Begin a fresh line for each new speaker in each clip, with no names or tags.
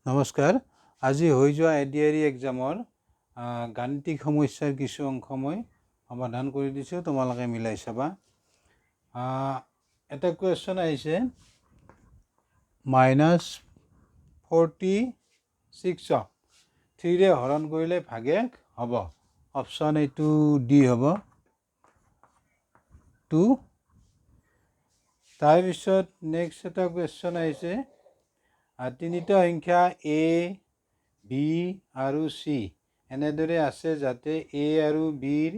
নমস্কাৰ। আজি হৈ যোৱা এডিআৰই এক্সামৰ গাণিতিক সমস্যাৰ কিছু অংশ মই সমাধান কৰি দিছোঁ, তোমালোকে মিলাই চাবা। এটা কুৱেশ্যন আহিছে -46 3ৰে হৰণ কৰিলে ভাগে হ'ব। অপশ্যন এইটো ডি হ'ব 2। তাৰপিছত নেক্সট এটা কুৱেশ্যন আহিছে তিনিটা সংখ্যা এ, বি আৰু চি এনেদৰে আছে যাতে এ আৰু বিৰ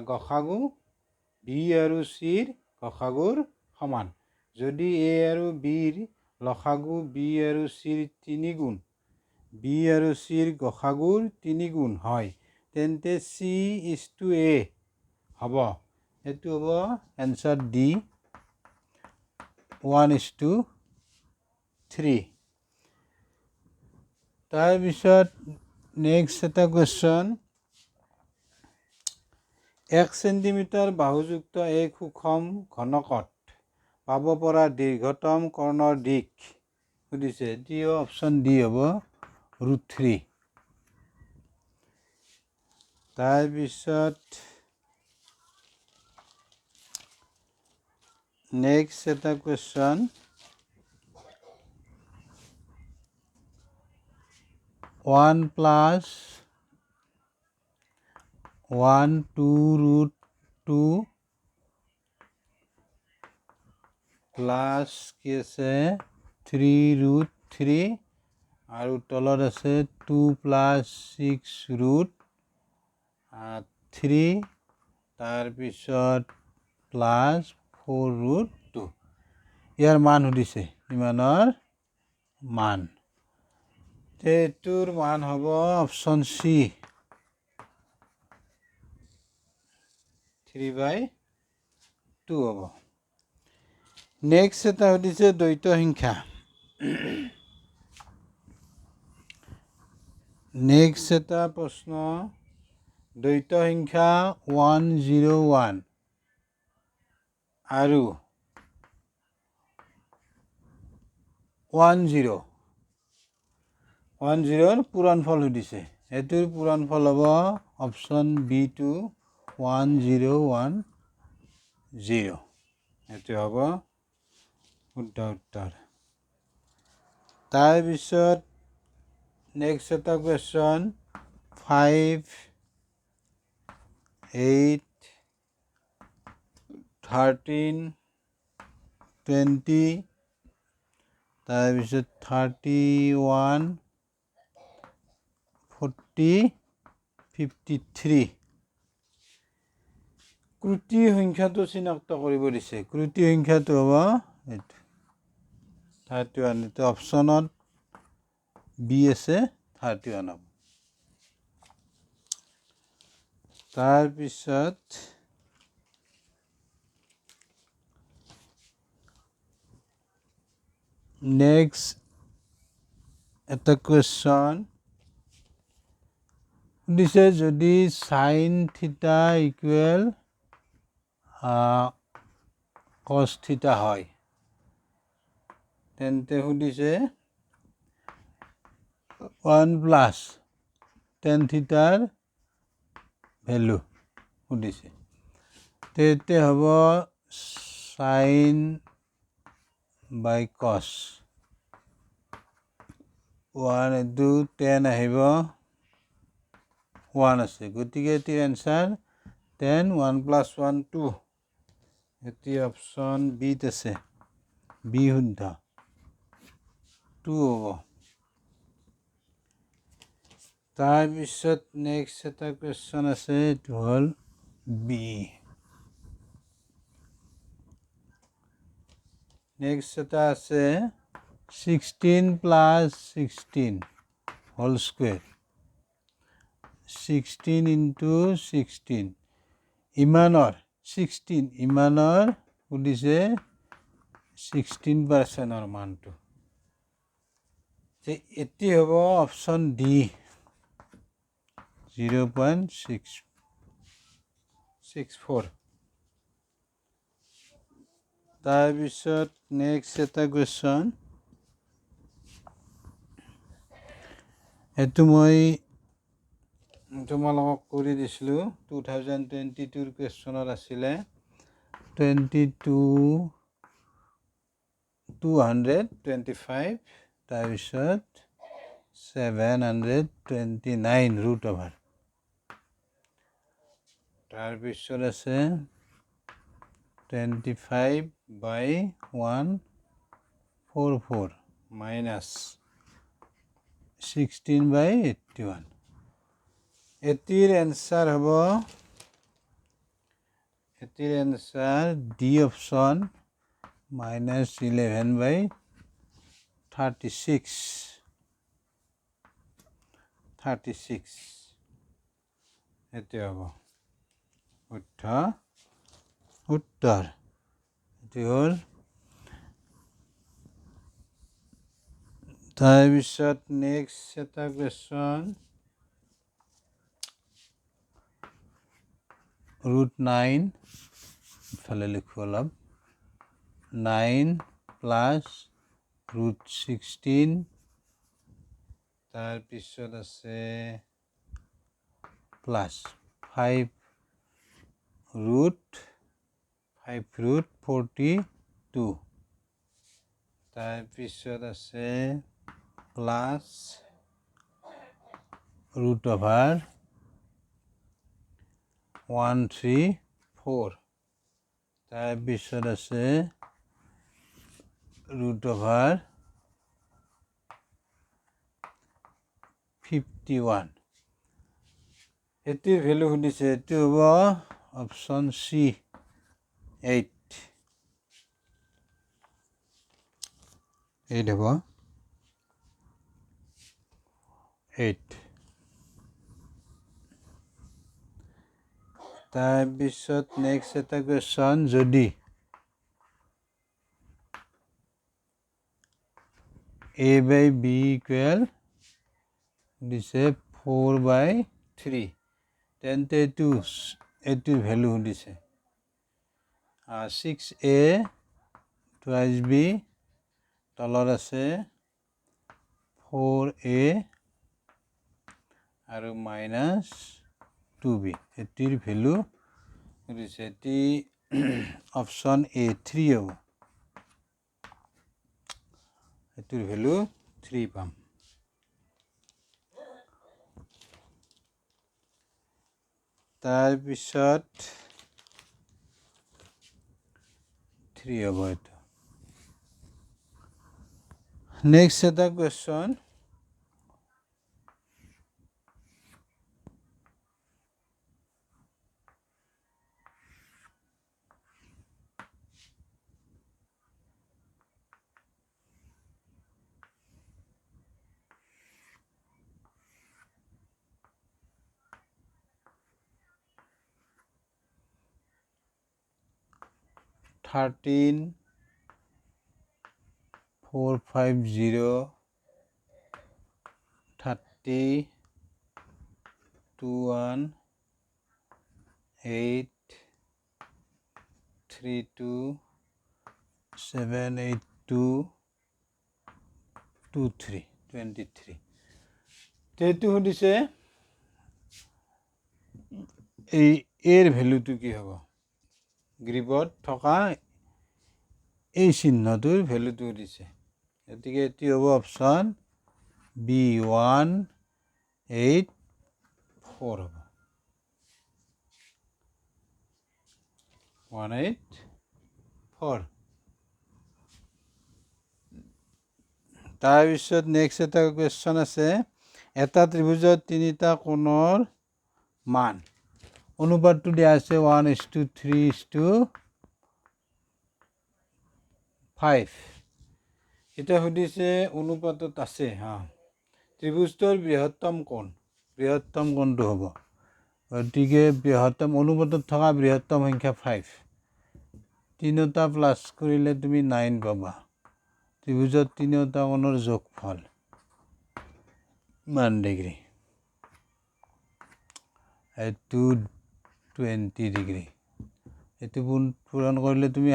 গসাগু বি আৰু চিৰ গসাগুৰ সমান। যদি এ আৰু বিৰ লসাগু বি আৰু চিৰ 3 গুণ, বি আৰু চিৰ গসাগুৰ 3 গুণ হয়, তেন্তে চি ইজ টু এ হ'ব। এইটো হ'ব এনচাৰ ডি 1:3। তাৰপিছত নেক্সট এটা কুৱেশ্যন 1 চেণ্টিমিটাৰ বাহুযুক্ত এক সুষম ঘনকত পাব পৰা দীৰ্ঘতম কৰ্ণৰ দিশ সুধিছে। এটি অপশ্যন ডি হ'ব √3। তাৰপিছত নেক্সট এটা কুৱেশ্যন 1 + 1 2√2 প্লাছ কি আছে 3√3 আৰু তলত আছে 2 + 6√3 তাৰপিছত প্লাছ 4√2। ইয়াৰ মান সুধিছে, ইমানৰ মান। এইটোৰ মান হ'ব অপশ্যন চি 3/2 হ'ব। নেক্সট এটা সুধিছে দ্বৈত সংখ্যা। নেক্সট এটা প্ৰশ্ন দ্বৈত সংখ্যা 101 আৰু 10ৰ পূৰণফল সুধিছে। এইটোৰ পূৰণফল হ'ব অপশ্যন বি2 1010। এইটো হ'ব শুদ্ধ উত্তৰ। তাৰপিছত নেক্সট এটা কুৱেশ্যন 5, 8, 13, 20 তাৰপিছত 31, 40, 53 ক্ৰুটি সংখ্যাটো চিনাক্ত কৰিব দিছে। ক্ৰুটি সংখ্যাটো হ'ব এইটো 31। এইটো অপশ্যনত বি আছে 31 হ'ব। তাৰপিছত নেক্সট এটা কুৱেশ্যন সুধিছে যদি sin θ = cos θ হয়, তেন্তে সুধিছে 1 + tan θ ৰ ভেলু সুধিছে। তেতিয়া হ'ব sin/cos 1 এইটো 10 আহিব 1 আছে, গতিকে এটিৰ এনচাৰ 10। 1 + 1 2। এটি অপশ্যন বিত আছে, বি শুদ্ধ 2 হ'ব। তাৰপিছত নেক্সট এটা কুৱেশ্যন আছে, এইটো হ'ল বি। নেক্সট এটা আছে 16 + 16 হোল স্কুৱেৰ 16 × 16 ইমানৰ 16 ইমানৰ সুধিছে 16% মানটো। এটি হ'ব অপশ্যন ডি 0.64। তাৰপিছত নেক্সট এটা কুৱেশ্যন এইটো মই তোমালোকক কৰি দিছিলোঁ 2022 কুৱেশ্যনত আছিলে 225 তাৰপিছত 729 ৰুট অভাৰ তাৰপিছত আছে 25/144 মাইনাছ 16/81 এটিৰ এনচাৰ হ'ব ডি অপশ্যন -11/36 এইটো হ'ব শুদ্ধ উত্তৰ এইটো হ'ল তাৰপিছত নেক্সট এটা কুৱেশ্যন √9 ইফালে লিখোঁ অলপ 9 প্লাছ √16 তাৰপিছত আছে প্লাছ 5 √42 তাৰপিছত আছে প্লাছ ৰুট অভাৰ 134 তাৰপিছত আছে ৰুট অভাৰ 51 এটিৰ ভেলু সুধিছে এইটো হ'ব অপশ্যন চি 8 হ'ব 8 তাৰপিছত নেক্সট এটা কুৱেশ্যন যদি a/b ইকুৱেল দিছে 4/3 তেন্তে এইটোৰ ভেলু সুধিছে 6a টুৱাইছ b তলত আছে 4a আৰু মাইনাছ 2b এটিৰ ভেলু সুধিছে এটি অপশ্যন A3 হ'ব এটিৰ ভেলু 3 পাম তাৰপিছত 3 হ'ব এইটো নেক্সট এটা কুৱেশ্যন $13,450 21,832,782,23 এইটো সুধিছে এই এৰ ভেলুটো কি হ'ব গ্ৰীপত থকা এই চিহ্নটোৰ ভেলুটো সুধিছে গতিকে এটি হ'ব অপশ্যন বি 184 হ'ব 184 তাৰপিছত নেক্সট এটা কুৱেশ্যন আছে এটা ত্ৰিভুজত তিনিটা কোণৰ মান অনুপাতটো দিয়া আছে 1:3:5 এটা সুধিছে অনুপাতত আছে ত্ৰিভুজটোৰ বৃহত্তম কোণটো হ'ব গতিকে বৃহত্তম অনুপাতত থকা বৃহত্তম সংখ্যা 5 তিনিটা প্লাছ কৰিলে তুমি 9 পাবা ত্ৰিভুজত তিনিওটা কোণৰ যোগফল মান ডিগ্ৰী এইটো 20 ডিগ্ৰী এইটো পূৰণ কৰিলে তুমি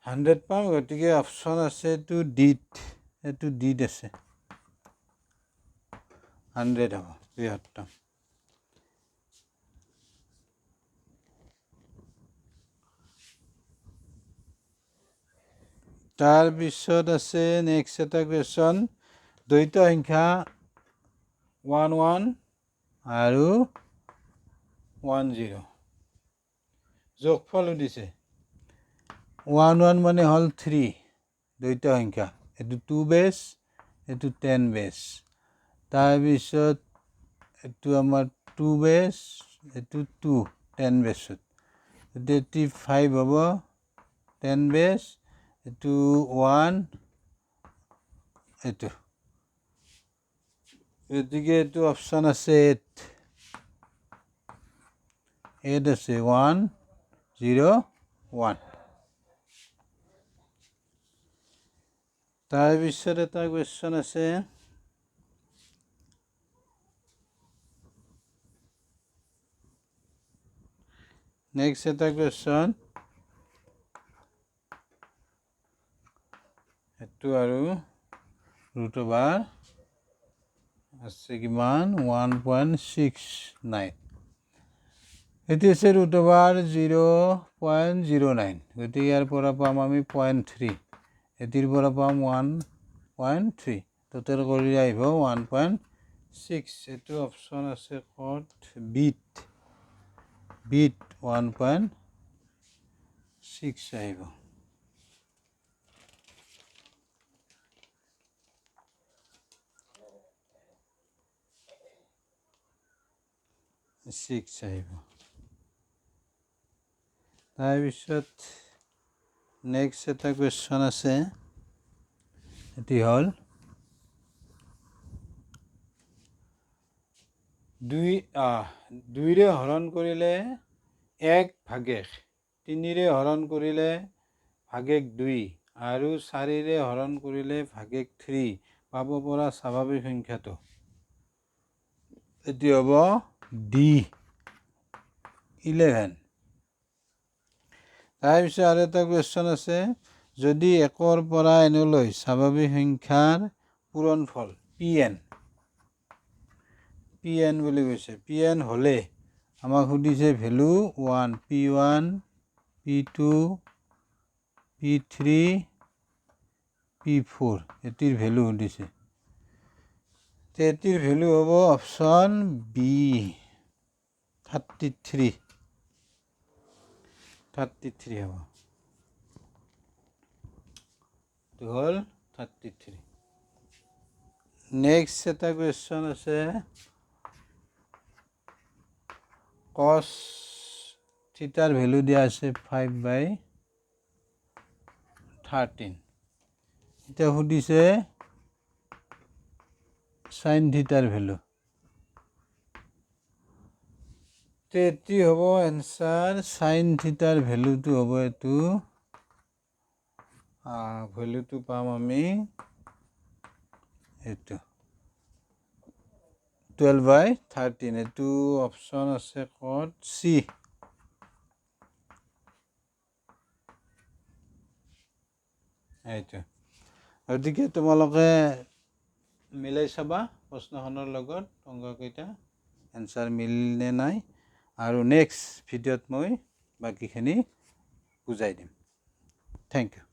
100 পাম গতিকে অপশ্যন আছে এইটো ডিত আছে 100 হ'ব বৃহত্তম। তাৰপিছত আছে নেক্সট এটা কুৱেশ্যন, দ্বৈত সংখ্যা 1 1 আৰু 1 0 যোগফল সুধিছে। 1 1 মানে হ'ল 3 দ্বৈত সংখ্যা, এইটো 2 বেছ, এইটো 10 বেছ। তাৰপিছত এইটো আমাৰ 2 বেছ, এইটো 2 10 বেছত, এইটো 5 হ'ব 10 বেছ, এইটো 1, এইটো, গতিকে এইটো অপশ্যন আছে 8 আছে 1 0 1। তাৰপিছত এটা কুৱেশ্যন আছে, নেক্সট এটা কুৱেশ্যন, এইটো আৰু ৰুট অভাৰ আছে কিমান 1.69, এইটো আছে ৰুট অভাৰ 0.09, গতিকে ইয়াৰ পৰা পাম আমি 0.3, এটিৰ পৰা পাম 1.3, টোটেল কৰি আহিব 1.6। এইটো অপশ্যন আছে ক'ত, বিট 1.6 আহিব। তাৰপিছত নেক্সট এটা কুৱেশ্যন আছে, এটি হ'ল 2ৰে হৰণ কৰিলে 1 ভাগেশ, 3ৰে হৰণ কৰিলে ভাগেশ 2 আৰু 4ৰে হৰণ কৰিলে ভাগেশ 3 পাব পৰা স্বাভাৱিক সংখ্যাটো, এটি হ'ব D11। তাৰপিছত আৰু এটা কুৱেশ্যন আছে, যদি 1ৰ পৰা nলৈ স্বাভাৱিক সংখ্যাৰ পূৰণফল Pn বুলি কৈছে, Pn হ'লে আমাক সুধিছে value 1, P1, P2, P3, P4, এটিৰ ভেলু সুধিছে। এটিৰ ভেলু হ'ব অপশ্যন বি 33 হ'ব, এইটো হ'ল 33। নেক্সট এটা কুৱেশ্যন আছে, কছ থিটাৰ ভেলু দিয়া আছে 5/13, এতিয়া সুধিছে সাইন থিটাৰ ভেলু, এটি হ'ব এনচাৰ, সাইন থিটাৰ ভেলুটো হ'ব এইটো, ভেলুটো পাম আমি এইটো 12/13, এইটো অপশ্যন আছে ক'ত, চি। এইটো, গতিকে তোমালোকে মিলাই চাবা প্ৰশ্নখনৰ লগত অংককেইটা, এনচাৰ মিলনে নাই, আৰু নেক্সট ভিডিঅ'ত মই বাকীখিনি বুজাই দিম। Thank U.